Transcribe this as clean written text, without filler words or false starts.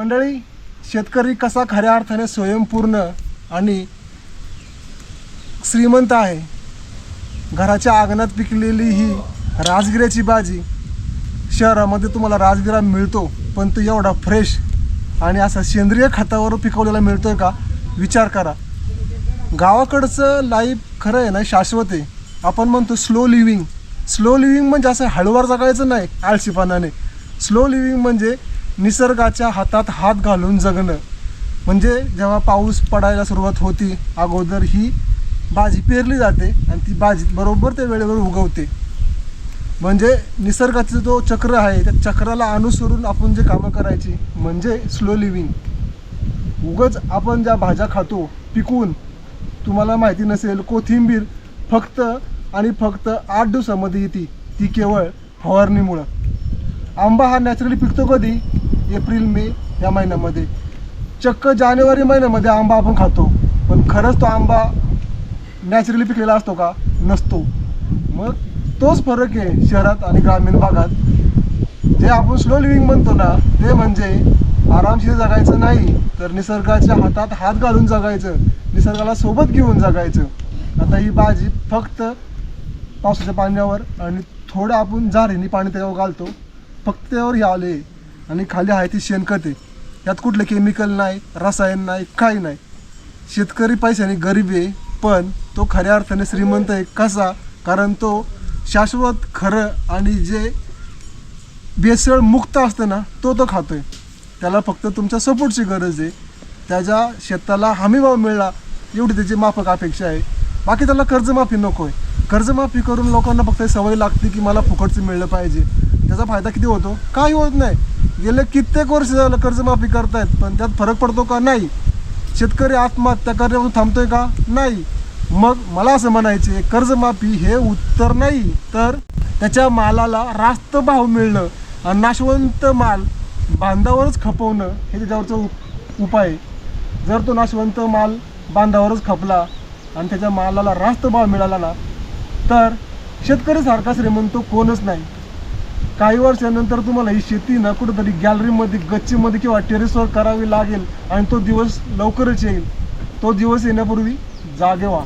मंडळी, शेतकरी कसा खऱ्या अर्थाने स्वयंपूर्ण आणि श्रीमंत आहे. घराच्या अंगणात पिकलेली ही राजगिऱ्याची भाजी शहरामध्ये तुम्हाला राजगिरा मिळतो, पण तो एवढा फ्रेश आणि असा सेंद्रिय खतावर पिकवलेला मिळतोय का? विचार करा. गावाकडचं लाईफ खरं आहे ना, शाश्वत आहे. आपण म्हणतो स्लो लिव्हिंग. स्लो लिव्हिंग म्हणजे असं हळूवार जगायचं नाही आळशीपणाने. स्लो लिव्हिंग म्हणजे निसर्गाच्या हातात हात घालून जगणं. म्हणजे जेव्हा पाऊस पडायला सुरुवात होती अगोदर ही भाजी पेरली जाते आणि ती भाजी बरोबर त्या वेळेवर उगवते. म्हणजे निसर्गाचं जो चक्र आहे त्या चक्राला अनुसरून आपण जे कामं करायची म्हणजे स्लो लिव्हिंग. उगाच आपण ज्या भाज्या खातो पिकवून, तुम्हाला माहिती नसेल कोथिंबीर फक्त आणि फक्त 8 दिवसामध्ये येते, ती केवळ फवारणीमुळं. आंबा हा नॅचरली पिकतो कधी? एप्रिल मे या महिन्यामध्ये. चक्क जानेवारी महिन्यामध्ये आंबा आपण खातो, पण खरंच तो आंबा नॅचरली पिकलेला असतो का? नसतो. मग तोच फरक आहे शहरात आणि ग्रामीण भागात. जे आपण स्लो लिव्हिंग म्हणतो ना, ते म्हणजे आरामशीर जगायचं नाही, तर निसर्गाच्या हातात हात घालून जगायचं, निसर्गाला सोबत घेऊन जगायचं. आता ही भाजी फक्त पावसाच्या पाण्यावर आणि थोडं आपण झारीने पाणी त्याच्यावर घालतो, फक्त त्यावर हे आले आणि खाली आहे ती शेणखत आहे. यात कुठलं केमिकल नाही, रसायन नाही, काही नाही. शेतकरी पैशाने गरीब आहे, पण तो खऱ्या अर्थाने श्रीमंत आहे. कसा? कारण तो शाश्वत खरं आणि जे भेसळ मुक्त असतं ना, तो खातोय. त्याला फक्त तुमच्या सपोर्टची गरज आहे. त्याच्या शेताला हमीभाव मिळाला एवढी त्याची माफक अपेक्षा आहे. बाकी त्याला कर्जमाफी नको आहे. कर्जमाफी करून लोकांना फक्त सवय लागते की मला फुकटचं मिळलं पाहिजे. त्याचा फायदा किती होतो? काही होत नाही. गेले कित्येक वर्ष झालं कर्जमाफी करतायत, पण त्यात फरक पडतो का? नाही. शेतकरी आत्महत्या करण्यापासून थांबतोय का? नाही. मग मला असं म्हणायचे, कर्जमाफी हे उत्तर नाही, तर त्याच्या मालाला रास्त भाव मिळणं आणि नाशवंत माल बांधावरच खपवणं हे त्याच्यावरचं उपाय आहे. जर तो नाशवंत माल बांधावरच खपला आणि त्याच्या मालाला रास्त भाव मिळाला ना, तर शेतकरीसारखा श्रीमंत कोणच नाही. काही वर्षानंतर तुम्हाला ही शेती ना कुठंतरी गॅलरीमध्ये, गच्चीमध्ये किंवा टेरेसवर करावी लागेल आणि तो दिवस लवकरच येईल. तो दिवस येण्यापूर्वी जागे व्हा.